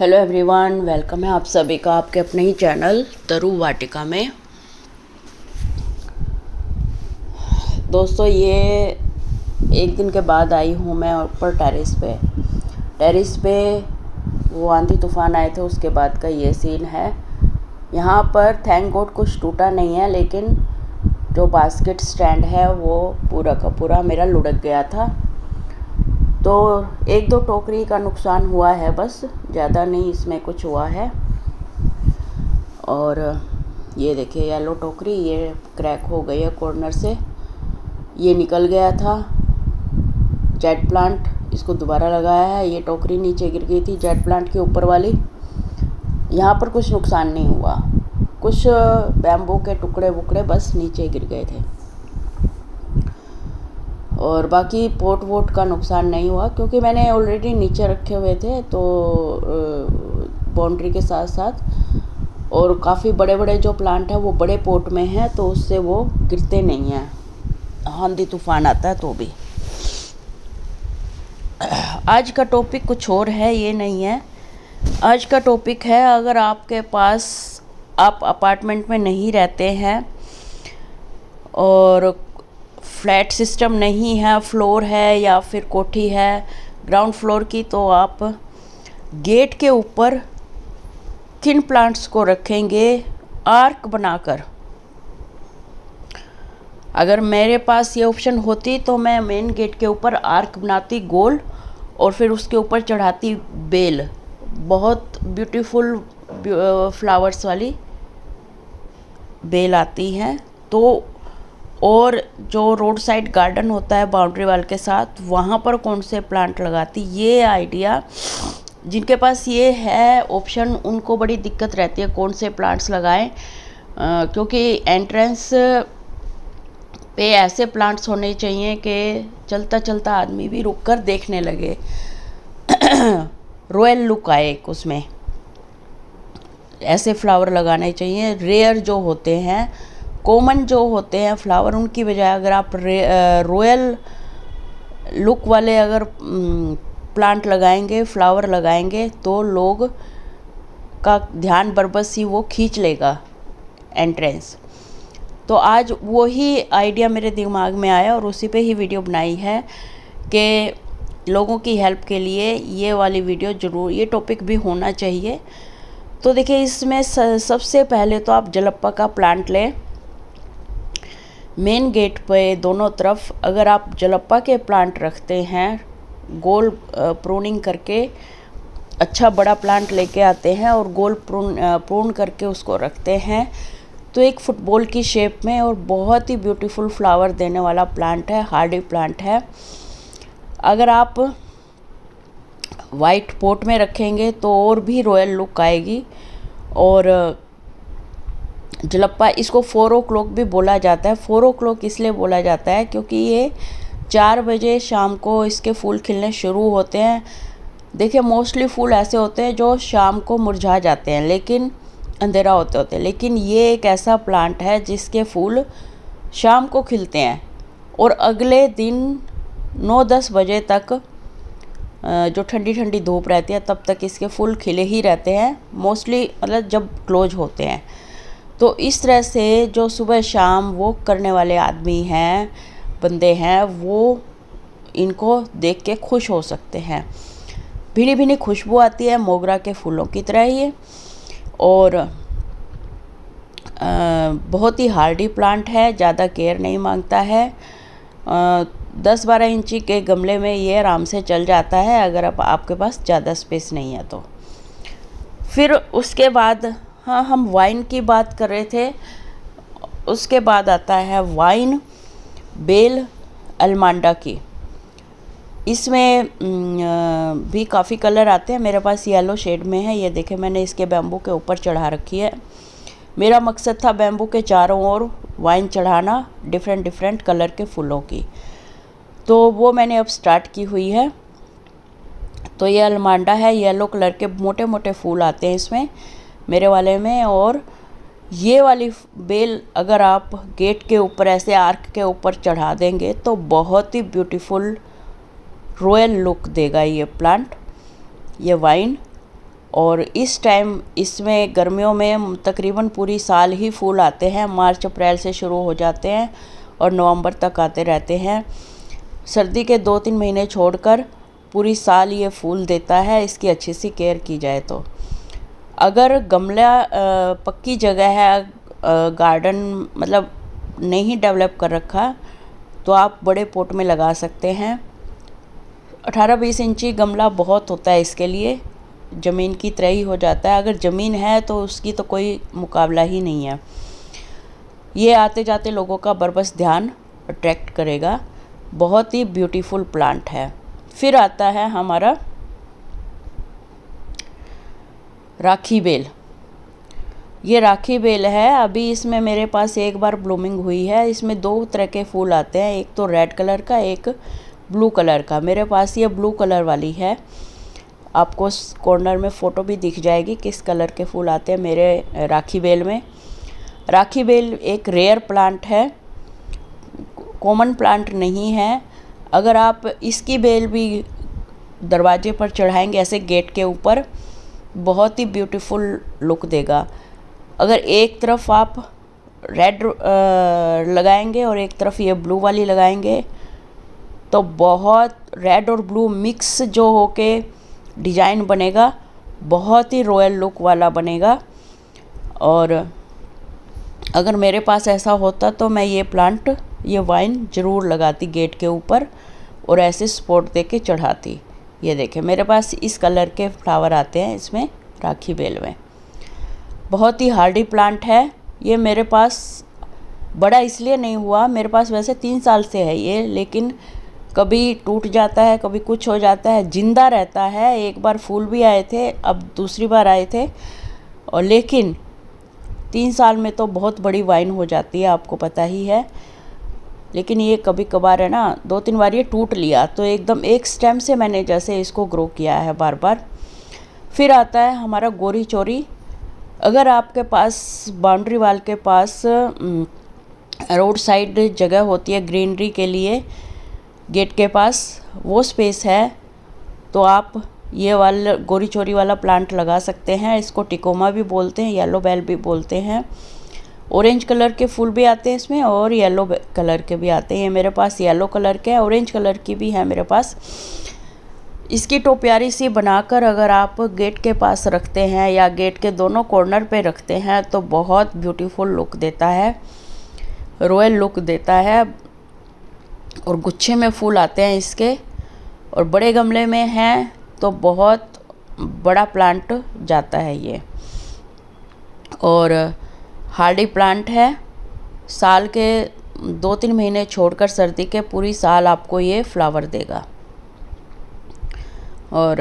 Hello everyone, welcome है आप सभी का आपके अपने ही चैनल तरु वाटिका में। दोस्तों, ये एक दिन के बाद आई हूँ मैं ऊपर टेरेस पे वो आंधी तूफान आए थे, उसके बाद का ये सीन है। यहाँ पर थैंक गॉड कुछ टूटा नहीं है, लेकिन जो बास्केट स्टैंड है वो पूरा का पूरा मेरा लुढ़क गया था। तो एक दो टोकरी का नुकसान हुआ है, बस ज़्यादा नहीं इसमें कुछ हुआ है। और ये देखिए येलो टोकरी, ये क्रैक हो गई है कॉर्नर से, ये निकल गया था। जेट प्लांट, इसको दोबारा लगाया है। ये टोकरी नीचे गिर गई थी जेट प्लांट के ऊपर वाली। यहाँ पर कुछ नुकसान नहीं हुआ, कुछ बैम्बू के टुकड़े वुकड़े बस नीचे गिर गए थे, और बाकी पोट वोट का नुकसान नहीं हुआ, क्योंकि मैंने ऑलरेडी नीचे रखे हुए थे तो बाउंड्री के साथ साथ। और काफ़ी बड़े बड़े जो प्लांट है वो बड़े पोट में हैं, तो उससे वो गिरते नहीं हैं, आंधी तूफान आता है तो भी। आज का टॉपिक कुछ और है, ये नहीं है। आज का टॉपिक है, अगर आपके पास आप अपार्टमेंट में नहीं रहते हैं और फ्लैट सिस्टम नहीं है, फ्लोर है या फिर कोठी है ग्राउंड फ्लोर की, तो आप गेट के ऊपर किन प्लांट्स को रखेंगे आर्क बनाकर। अगर मेरे पास ये ऑप्शन होती तो मैं मेन गेट के ऊपर आर्क बनाती गोल, और फिर उसके ऊपर चढ़ाती बेल, बहुत ब्यूटीफुल फ्लावर्स वाली बेल आती हैं। तो और जो रोड साइड गार्डन होता है बाउंड्री वाल के साथ, वहाँ पर कौन से प्लांट लगाती, ये आइडिया जिनके पास ये है ऑप्शन, उनको बड़ी दिक्कत रहती है कौन से प्लांट्स लगाएं, क्योंकि एंट्रेंस पे ऐसे प्लांट्स होने चाहिए कि चलता चलता आदमी भी रुक कर देखने लगे, रॉयल लुक आए उसमें। ऐसे फ्लावर लगाने चाहिए। रेयर जो होते हैं, कॉमन जो होते हैं फ्लावर, उनकी बजाय अगर आप रॉयल लुक वाले अगर प्लांट लगाएंगे, फ्लावर लगाएंगे, तो लोग का ध्यान बरबस ही वो खींच लेगा एंट्रेंस। तो आज वही आइडिया मेरे दिमाग में आया और उसी पे ही वीडियो बनाई है कि लोगों की हेल्प के लिए ये वाली वीडियो ज़रूर, ये टॉपिक भी होना चाहिए। तो देखिए, इसमें सबसे पहले तो आप जलप्पा का प्लांट लें। मेन गेट पे दोनों तरफ अगर आप जलप्पा के प्लांट रखते हैं, गोल प्रूनिंग करके अच्छा बड़ा प्लांट लेके आते हैं और गोल प्रून करके उसको रखते हैं, तो एक फुटबॉल की शेप में और बहुत ही ब्यूटीफुल फ्लावर देने वाला प्लांट है, हार्डी प्लांट है। अगर आप वाइट पॉट में रखेंगे तो और भी रॉयल लुक आएगी। और जलप्पा, इसको 4 o'clock भी बोला जाता है। 4 o'clock इसलिए बोला जाता है क्योंकि ये 4 बजे शाम को इसके फूल खिलने शुरू होते हैं। देखिए, मोस्टली फूल ऐसे होते हैं जो शाम को मुरझा जाते हैं, लेकिन अंधेरा होते होते, लेकिन ये एक ऐसा प्लांट है जिसके फूल शाम को खिलते हैं और अगले दिन 9-10 बजे तक, जो ठंडी ठंडी धूप रहती है तब तक इसके फूल खिले ही रहते हैं, मोस्टली मतलब जब क्लोज होते हैं। तो इस तरह से जो सुबह शाम वॉक करने वाले आदमी हैं, बंदे हैं, वो इनको देख के खुश हो सकते हैं। भीनी भीनी खुशबू आती है मोगरा के फूलों की तरह ये, और बहुत ही हार्डी प्लांट है, ज़्यादा केयर नहीं मांगता है। 10-12 इंची के गमले में ये आराम से चल जाता है, अगर आपके पास ज़्यादा स्पेस नहीं है तो। फिर उसके बाद, हाँ, हम वाइन की बात कर रहे थे, उसके बाद आता है वाइन बेल अलमांडा की। इसमें भी काफ़ी कलर आते हैं, मेरे पास येलो शेड में है। ये देखें, मैंने इसके बैम्बू के ऊपर चढ़ा रखी है। मेरा मकसद था बैम्बू के चारों ओर वाइन चढ़ाना, डिफरेंट डिफरेंट कलर के फूलों की, तो वो मैंने अब स्टार्ट की हुई है। तो ये अलमांडा है, येलो कलर के मोटे मोटे फूल आते हैं इसमें, मेरे वाले में। और ये वाली बेल अगर आप गेट के ऊपर ऐसे आर्क के ऊपर चढ़ा देंगे तो बहुत ही ब्यूटीफुल रॉयल लुक देगा ये प्लांट, ये वाइन। और इस टाइम इसमें गर्मियों में तकरीबन पूरी साल ही फूल आते हैं। मार्च अप्रैल से शुरू हो जाते हैं और नवंबर तक आते रहते हैं। सर्दी के 2-3 महीने छोड़कर पूरी साल ये फूल देता है, इसकी अच्छी सी केयर की जाए तो। अगर गमला पक्की जगह है, गार्डन मतलब नहीं डेवलप कर रखा, तो आप बड़े पॉट में लगा सकते हैं। 18-20 इंची गमला बहुत होता है इसके लिए, ज़मीन की तरह ही हो जाता है। अगर ज़मीन है तो उसकी तो कोई मुकाबला ही नहीं है। ये आते जाते लोगों का बरबस ध्यान अट्रैक्ट करेगा। बहुत ही ब्यूटीफुल प्लांट है। फिर आता है हमारा राखी बेल। ये राखी बेल है। अभी इसमें मेरे पास एक बार ब्लूमिंग हुई है। इसमें 2 तरह के फूल आते हैं, एक तो रेड कलर का, एक ब्लू कलर का। मेरे पास ये ब्लू कलर वाली है। आपको कॉर्नर में फ़ोटो भी दिख जाएगी किस कलर के फूल आते हैं मेरे राखी बेल में। राखी बेल एक रेयर प्लांट है, कॉमन प्लांट नहीं है। अगर आप इसकी बेल भी दरवाजे पर चढ़ाएंगे ऐसे गेट के ऊपर, बहुत ही ब्यूटीफुल लुक देगा। अगर एक तरफ आप रेड लगाएंगे और एक तरफ ये ब्लू वाली लगाएंगे, तो बहुत रेड और ब्लू मिक्स जो होके डिज़ाइन बनेगा, बहुत ही रॉयल लुक वाला बनेगा। और अगर मेरे पास ऐसा होता तो मैं ये प्लांट, ये वाइन ज़रूर लगाती गेट के ऊपर और ऐसे स्पॉट दे के चढ़ाती। ये देखें मेरे पास इस कलर के फ्लावर आते हैं इसमें राखी बेल में। बहुत ही हार्डी प्लांट है। ये मेरे पास बड़ा इसलिए नहीं हुआ, मेरे पास वैसे 3 साल से है ये, लेकिन कभी टूट जाता है, कभी कुछ हो जाता है, जिंदा रहता है। एक बार फूल भी आए थे, अब दूसरी बार आए थे, और लेकिन 3 साल में तो बहुत बड़ी वाइन हो जाती है, आपको पता ही है। लेकिन ये कभी कभार है ना, 2-3 बार ये टूट लिया, तो एकदम एक स्टेम से मैंने जैसे इसको ग्रो किया है बार बार। फिर आता है हमारा गोरी चोरी। अगर आपके पास बाउंड्री वाल के पास रोड साइड जगह होती है ग्रीनरी के लिए, गेट के पास वो स्पेस है, तो आप ये वाला गोरी चोरी वाला प्लांट लगा सकते हैं। इसको टिकोमा भी बोलते हैं, येलो बेल भी बोलते हैं। ऑरेंज कलर के फूल भी आते हैं इसमें और येलो कलर के भी आते हैं। ये मेरे पास येलो कलर के हैं, ऑरेंज कलर की भी है मेरे पास। इसकी तो प्यारी सी बनाकर अगर आप गेट के पास रखते हैं या गेट के दोनों कॉर्नर पे रखते हैं, तो बहुत ब्यूटीफुल लुक देता है, रॉयल लुक देता है। और गुच्छे में फूल आते हैं इसके, और बड़े गमले में हैं तो बहुत बड़ा प्लांट जाता है ये। और हार्डी प्लांट है। साल के 2-3 महीने छोड़कर सर्दी के पूरी साल आपको ये फ्लावर देगा, और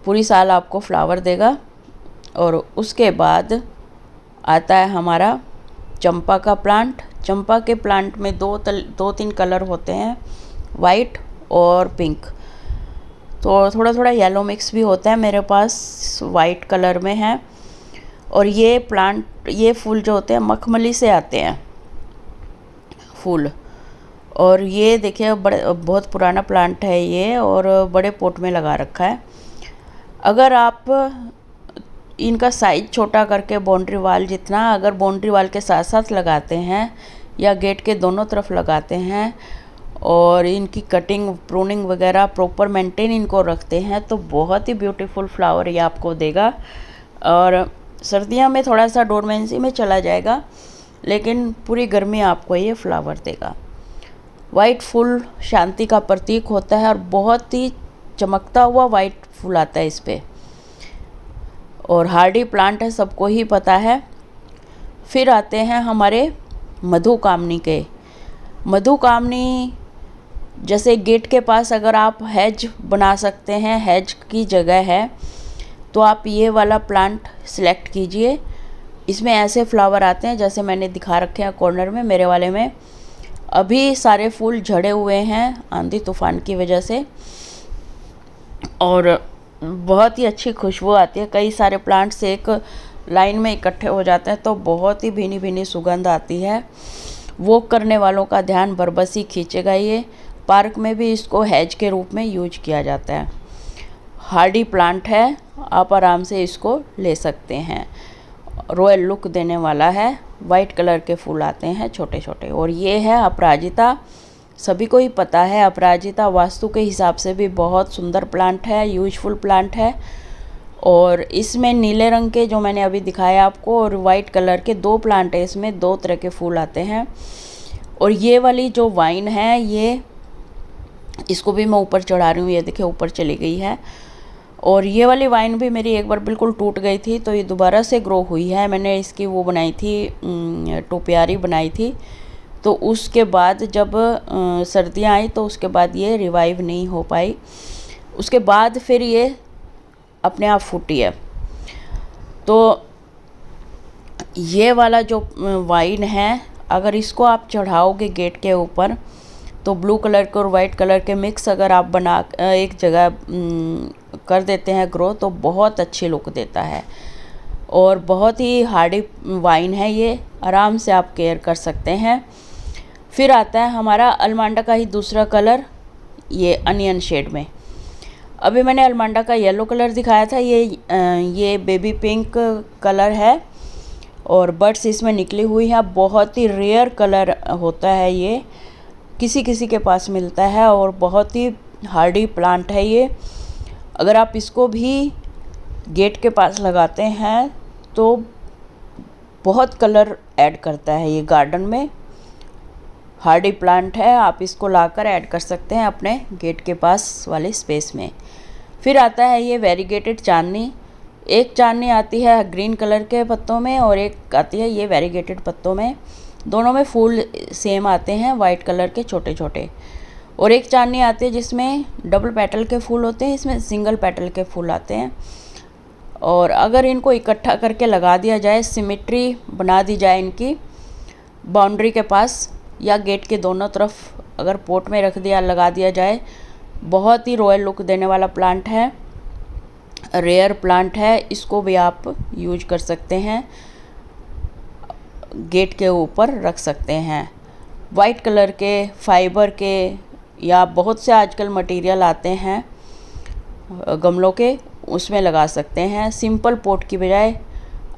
पूरी साल आपको फ्लावर देगा। और उसके बाद आता है हमारा चंपा का प्लांट। चंपा के प्लांट में 2-3 कलर होते हैं, वाइट और पिंक, तो थोड़ा थोड़ा येलो मिक्स भी होता है। मेरे पास वाइट कलर में है। और ये प्लांट, ये फूल जो होते हैं मखमली से आते हैं फूल। और ये देखिए बहुत पुराना प्लांट है ये, और बड़े पॉट में लगा रखा है। अगर आप इनका साइज छोटा करके बाउंड्री वाल जितना, अगर बाउंड्री वाल के साथ साथ लगाते हैं या गेट के दोनों तरफ लगाते हैं, और इनकी कटिंग प्रूनिंग वगैरह प्रॉपर मेंटेन इनको रखते हैं, तो बहुत ही ब्यूटीफुल फ्लावर ये आपको देगा। और सर्दियों में थोड़ा सा डोरमेंसी में चला जाएगा, लेकिन पूरी गर्मी आपको ये फ्लावर देगा। वाइट फूल शांति का प्रतीक होता है, और बहुत ही चमकता हुआ वाइट फूल आता है इस पे। और हार्डी प्लांट है, सबको ही पता है। फिर आते हैं हमारे मधुकामनी के। मधुकामनी जैसे गेट के पास अगर आप हैज बना सकते हैं, हैज की जगह है, तो आप ये वाला प्लांट सिलेक्ट कीजिए। इसमें ऐसे फ्लावर आते हैं जैसे मैंने दिखा रखे हैं कॉर्नर में। मेरे वाले में अभी सारे फूल झड़े हुए हैं आंधी तूफान की वजह से, और बहुत ही अच्छी खुशबू आती है। कई सारे प्लांट्स एक लाइन में इकट्ठे हो जाते हैं, तो बहुत ही भीनी भीनी सुगंध आती है। वॉक करने वालों का ध्यान बरबस ही खींचेगा ये। पार्क में भी इसको हैज के रूप में यूज किया जाता है। हार्डी प्लांट है, आप आराम से इसको ले सकते हैं। रॉयल लुक देने वाला है, वाइट कलर के फूल आते हैं छोटे छोटे। और ये है अपराजिता, सभी को ही पता है अपराजिता वास्तु के हिसाब से भी बहुत सुंदर प्लांट है, यूजफुल प्लांट है। और इसमें नीले रंग के जो मैंने अभी दिखाया आपको और वाइट कलर के 2 प्लांट है, इसमें 2 तरह के फूल आते हैं। और ये वाली जो वाइन है, ये इसको भी मैं ऊपर चढ़ा रही हूँ, ये देखिए ऊपर चली गई है। और ये वाली वाइन भी मेरी एक बार बिल्कुल टूट गई थी, तो ये दोबारा से ग्रो हुई है। मैंने इसकी वो बनाई थी, टोपियारी बनाई थी, तो उसके बाद जब सर्दियाँ आई तो उसके बाद ये रिवाइव नहीं हो पाई। उसके बाद फिर ये अपने आप फूटी है। तो ये वाला जो वाइन है, अगर इसको आप चढ़ाओगे गेट के ऊपर तो ब्लू कलर के और वाइट कलर के मिक्स अगर आप बना एक जगह कर देते हैं ग्रो, तो बहुत अच्छी लुक देता है। और बहुत ही हार्डी वाइन है ये, आराम से आप केयर कर सकते हैं। फिर आता है हमारा अलमांडा का ही दूसरा कलर, ये अनियन शेड में। अभी मैंने अलमांडा का येलो कलर दिखाया था, ये बेबी पिंक कलर है और बड्स इसमें निकली हुई है। बहुत ही रेयर कलर होता है ये, किसी किसी के पास मिलता है और बहुत ही हार्डी प्लांट है ये। अगर आप इसको भी गेट के पास लगाते हैं तो बहुत कलर ऐड करता है ये गार्डन में। हार्डी प्लांट है, आप इसको लाकर ऐड कर सकते हैं अपने गेट के पास वाले स्पेस में। फिर आता है ये वेरीगेटेड चांदनी। एक चांदनी आती है ग्रीन कलर के पत्तों में और एक आती है ये वेरीगेटेड पत्तों में। दोनों में फूल सेम आते हैं, वाइट कलर के छोटे छोटे। और एक चांदनी आती है जिसमें डबल पेटल के फूल होते हैं, इसमें सिंगल पेटल के फूल आते हैं। और अगर इनको इकट्ठा करके लगा दिया जाए, सिमेट्री बना दी जाए इनकी बाउंड्री के पास या गेट के दोनों तरफ, अगर पोट में रख दिया लगा दिया जाए, बहुत ही रॉयल लुक देने वाला प्लांट है, रेयर प्लांट है। इसको भी आप यूज कर सकते हैं, गेट के ऊपर रख सकते हैं। वाइट कलर के फाइबर के या बहुत से आजकल मटेरियल आते हैं गमलों के, उसमें लगा सकते हैं। सिंपल पोट की बजाय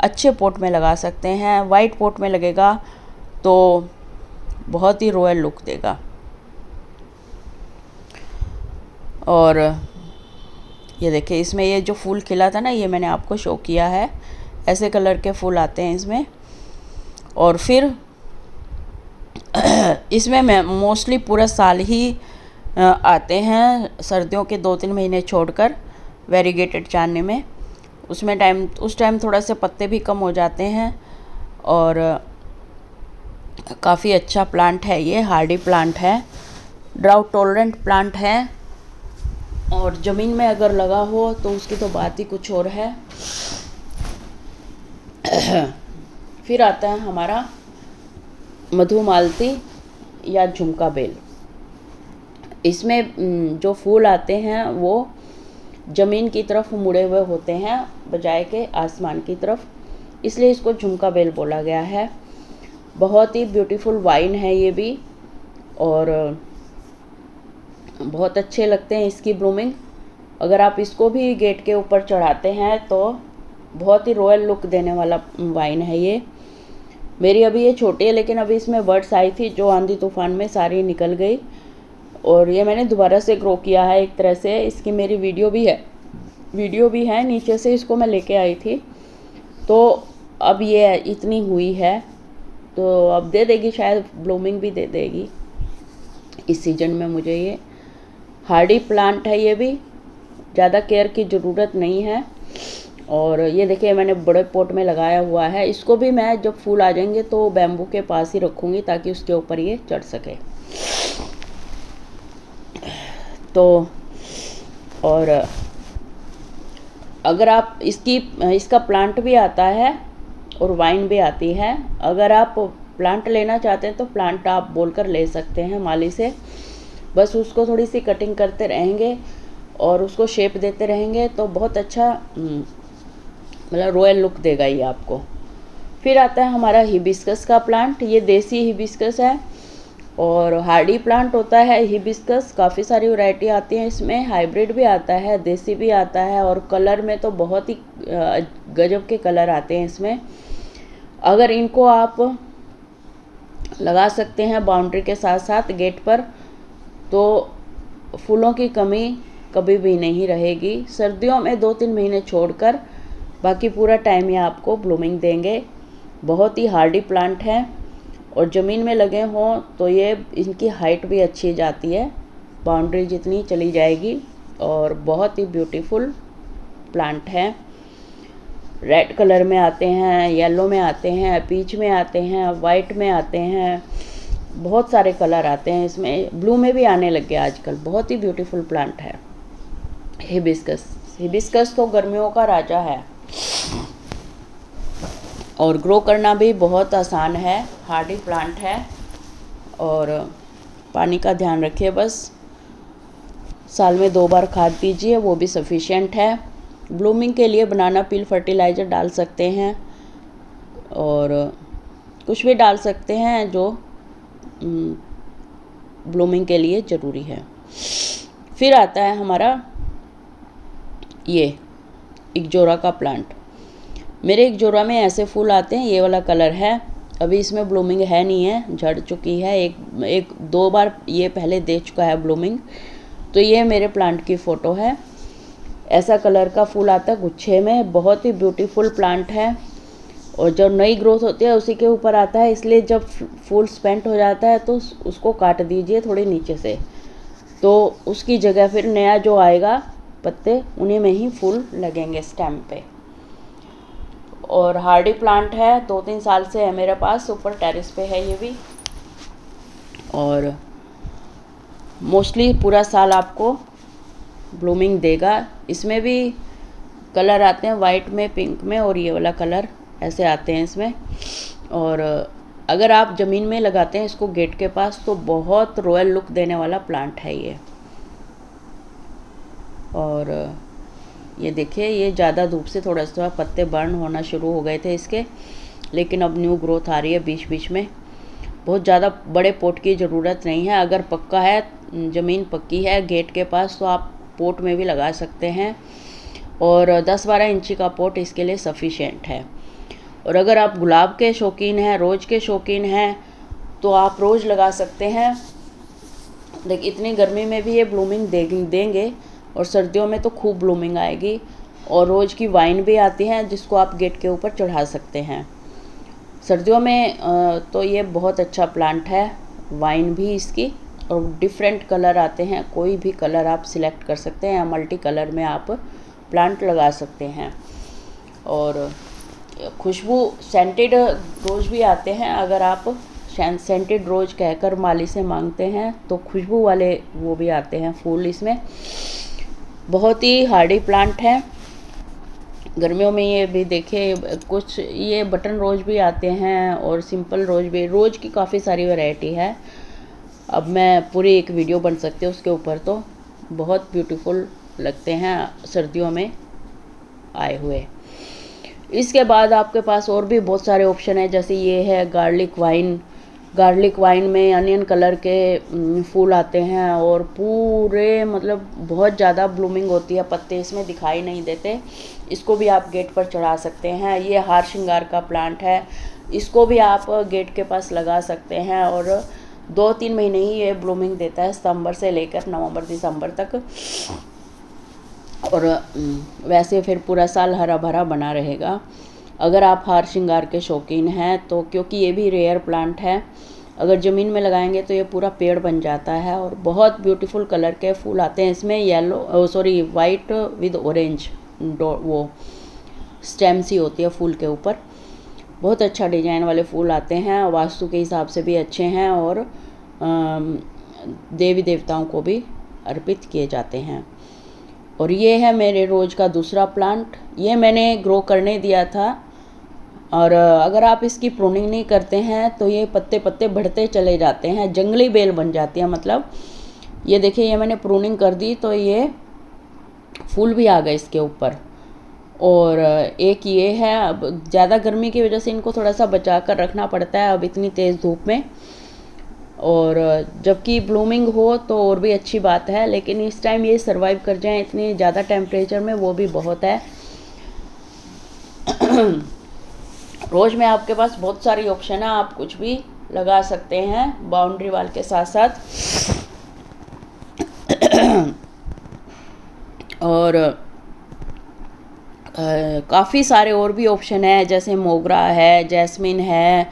अच्छे पोट में लगा सकते हैं। वाइट पोट में लगेगा तो बहुत ही रॉयल लुक देगा। और ये देखिए इसमें ये जो फूल खिला था ना, ये मैंने आपको शो किया है, ऐसे कलर के फूल आते हैं इसमें। और फिर इसमें मैं मोस्टली पूरा साल ही आते हैं, सर्दियों के 2-3 महीने छोड़कर वेरीगेटेड चांदनी में। उस टाइम थोड़ा से पत्ते भी कम हो जाते हैं। और काफ़ी अच्छा प्लांट है ये, हार्डी प्लांट है, ड्राउट टॉलरेंट प्लांट है। और ज़मीन में अगर लगा हो तो उसकी तो बात ही कुछ और है। फिर आता है हमारा मधुमालती या झुमका बेल। इसमें जो फूल आते हैं वो ज़मीन की तरफ मुड़े हुए होते हैं बजाय के आसमान की तरफ, इसलिए इसको झुमका बेल बोला गया है। बहुत ही ब्यूटीफुल वाइन है ये भी और बहुत अच्छे लगते हैं इसकी ब्लूमिंग। अगर आप इसको भी गेट के ऊपर चढ़ाते हैं तो बहुत ही रॉयल लुक देने वाला वाइन है ये। मेरी अभी ये छोटी है लेकिन अभी इसमें बर्ड्स आई थी जो आंधी तूफान में सारी निकल गई और ये मैंने दोबारा से ग्रो किया है एक तरह से। इसकी मेरी वीडियो भी है नीचे से, इसको मैं लेके आई थी तो अब ये इतनी हुई है तो अब दे देगी, शायद ब्लूमिंग भी दे देगी इस सीजन में मुझे। ये हार्डी प्लांट है, ये भी ज़्यादा केयर की ज़रूरत नहीं है। और ये देखिए मैंने बड़े पॉट में लगाया हुआ है। इसको भी मैं जब फूल आ जाएंगे तो बैम्बू के पास ही रखूँगी ताकि उसके ऊपर ये चढ़ सके। तो और अगर आप इसका प्लांट भी आता है और वाइन भी आती है। अगर आप प्लांट लेना चाहते हैं तो प्लांट आप बोलकर ले सकते हैं माली से, बस उसको थोड़ी सी कटिंग करते रहेंगे और उसको शेप देते रहेंगे तो बहुत अच्छा मतलब रॉयल लुक देगा ये आपको। फिर आता है हमारा हिबिस्कस का प्लांट। ये देसी हिबिस्कस है और हार्डी प्लांट होता है हिबिस्कस, काफ़ी सारी वैरायटी आती हैं इसमें, हाइब्रिड भी आता है, देसी भी आता है, और कलर में तो बहुत ही गजब के कलर आते हैं इसमें। अगर इनको आप लगा सकते हैं बाउंड्री के साथ साथ गेट पर, तो फूलों की कमी कभी भी नहीं रहेगी। सर्दियों में 2-3 महीने छोड़कर बाकी पूरा टाइम ये आपको ब्लूमिंग देंगे। बहुत ही हार्डी प्लांट है, और ज़मीन में लगे हों तो ये इनकी हाइट भी अच्छी जाती है, बाउंड्री जितनी चली जाएगी, और बहुत ही ब्यूटीफुल प्लांट है। रेड कलर में आते हैं, येलो में आते हैं, पीच में आते हैं, वाइट में आते हैं, बहुत सारे कलर आते हैं इसमें, ब्लू में भी आने लग गया आजकल। बहुत ही ब्यूटीफुल प्लांट है हिबिस्कस। हिबिस्कस तो गर्मियों का राजा है, और ग्रो करना भी बहुत आसान है, हार्डी प्लांट है। और पानी का ध्यान रखिए बस, साल में 2 बार खाद दीजिए, वो भी सफिशिएंट है। ब्लूमिंग के लिए बनाना पील फर्टिलाइज़र डाल सकते हैं, और कुछ भी डाल सकते हैं जो ब्लूमिंग के लिए ज़रूरी है। फिर आता है हमारा ये इकजोरा का प्लांट। मेरे इकजोरा में ऐसे फूल आते हैं, ये वाला कलर है। अभी इसमें ब्लूमिंग है नहीं है, झड़ चुकी है, एक 2 बार ये पहले दे चुका है ब्लूमिंग। तो ये मेरे प्लांट की फ़ोटो है। ऐसा कलर का फूल आता है गुच्छे में, बहुत ही ब्यूटीफुल प्लांट है। और जब नई ग्रोथ होती है उसी के ऊपर आता है, इसलिए जब फूल स्पेंट हो जाता है तो उसको काट दीजिए थोड़ी नीचे से, तो उसकी जगह फिर नया जो आएगा पत्ते, उन्हीं में ही फूल लगेंगे स्टेम पे। और हार्डी प्लांट है, 2-3 साल से है मेरे पास, ऊपर टेरेस पे है ये भी, और मोस्टली पूरा साल आपको ब्लूमिंग देगा। इसमें भी कलर आते हैं, वाइट में, पिंक में, और ये वाला कलर ऐसे आते हैं इसमें। और अगर आप ज़मीन में लगाते हैं इसको गेट के पास, तो बहुत रॉयल लुक देने वाला प्लांट है ये। और ये देखिए, ये ज़्यादा धूप से थोड़ा सा पत्ते बर्न होना शुरू हो गए थे इसके, लेकिन अब न्यू ग्रोथ आ रही है बीच बीच में। बहुत ज़्यादा बड़े पोट की ज़रूरत नहीं है, अगर पक्का है, ज़मीन पक्की है गेट के पास, तो आप पोट में भी लगा सकते हैं, और 10-12 इंची का पोट इसके लिए सफिशिएंट है। और अगर आप गुलाब के शौकीन हैं, रोज़ के शौकीन हैं, तो आप रोज़ लगा सकते हैं। देखिए, इतनी गर्मी में भी ये ब्लूमिंग देंगे, और सर्दियों में तो खूब ब्लूमिंग आएगी। और रोज़ की वाइन भी आती है जिसको आप गेट के ऊपर चढ़ा सकते हैं। सर्दियों में तो ये बहुत अच्छा प्लांट है, वाइन भी इसकी, और डिफरेंट कलर आते हैं, कोई भी कलर आप सिलेक्ट कर सकते हैं, मल्टी कलर में आप प्लांट लगा सकते हैं। और खुशबू सेंटेड रोज़ भी आते हैं, अगर आप सेंटेड रोज़ कहकर माली से मांगते हैं तो खुशबू वाले वो भी आते हैं फूल इसमें। बहुत ही हार्डी प्लांट है। गर्मियों में ये भी देखिए, कुछ ये बटन रोज़ भी आते हैं, और सिंपल रोज़ भी, रोज़ की काफ़ी सारी वैरायटी है। अब मैं पूरी एक वीडियो बन सकती है उसके ऊपर, तो बहुत ब्यूटीफुल लगते हैं सर्दियों में आए हुए। इसके बाद आपके पास और भी बहुत सारे ऑप्शन है, जैसे ये है गार्लिक वाइन। गार्लिक वाइन में अनियन कलर के फूल आते हैं, और पूरे मतलब बहुत ज़्यादा ब्लूमिंग होती है, पत्ते इसमें दिखाई नहीं देते। इसको भी आप गेट पर चढ़ा सकते हैं। ये हार श्रृंगार का प्लांट है, इसको भी आप गेट के पास लगा सकते हैं, और 2-3 महीने ही ये ब्लूमिंग देता है, सितंबर से लेकर नवंबर-दिसंबर तक। और वैसे फिर पूरा साल हरा भरा बना रहेगा। अगर आप हार श्रृंगार के शौकीन हैं तो, क्योंकि ये भी रेयर प्लांट है, अगर ज़मीन में लगाएंगे तो ये पूरा पेड़ बन जाता है, और बहुत ब्यूटीफुल कलर के फूल आते हैं इसमें। वाइट विद ऑरेंज वो स्टेम सी होती है फूल के ऊपर। बहुत अच्छा डिजाइन वाले फूल आते हैं, वास्तु के हिसाब से भी अच्छे हैं, और देवी देवताओं को भी अर्पित किए जाते हैं। और ये है मेरे रोज़ का दूसरा प्लांट, ये मैंने ग्रो करने दिया था। और अगर आप इसकी प्रूनिंग नहीं करते हैं तो ये पत्ते पत्ते बढ़ते चले जाते हैं, जंगली बेल बन जाती है। मतलब ये देखिए, ये मैंने प्रूनिंग कर दी तो ये फूल भी आ गए इसके ऊपर। और एक ये है, अब ज़्यादा गर्मी की वजह से इनको थोड़ा सा बचा कर रखना पड़ता है अब इतनी तेज़ धूप में। और जबकि ब्लूमिंग हो तो और भी अच्छी बात है, लेकिन इस टाइम ये सरवाइव कर जाएं इतनी ज़्यादा टेम्परेचर में, वो भी बहुत है। रोज़ में आपके पास बहुत सारी ऑप्शन है, आप कुछ भी लगा सकते हैं बाउंड्री वॉल के साथ साथ। और काफ़ी सारे और भी ऑप्शन है, जैसे मोगरा है, जैस्मिन है,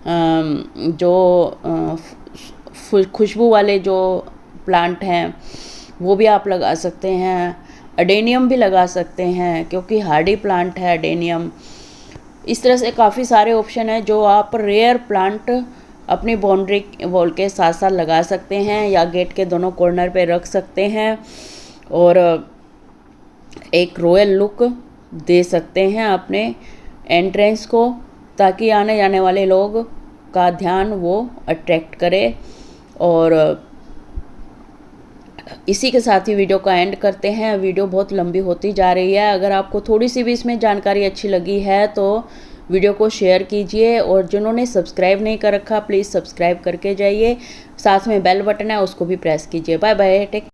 जो खुशबू वाले जो प्लांट हैं वो भी आप लगा सकते हैं। अडेनियम भी लगा सकते हैं क्योंकि हार्डी प्लांट है अडेनियम। इस तरह से काफ़ी सारे ऑप्शन हैं जो आप रेयर प्लांट अपनी बाउंड्री वॉल के साथ साथ लगा सकते हैं या गेट के दोनों कॉर्नर पे रख सकते हैं और एक रॉयल लुक दे सकते हैं अपने एंट्रेंस को, ताकि आने जाने वाले लोग का ध्यान वो अट्रैक्ट करे। और इसी के साथ ही वीडियो का एंड करते हैं। वीडियो बहुत लंबी होती जा रही है। अगर आपको थोड़ी सी भी इसमें जानकारी अच्छी लगी है तो वीडियो को शेयर कीजिए, और जिन्होंने सब्सक्राइब नहीं कर रखा प्लीज़ सब्सक्राइब करके जाइए। साथ में बेल बटन है उसको भी प्रेस कीजिए। Bye bye, take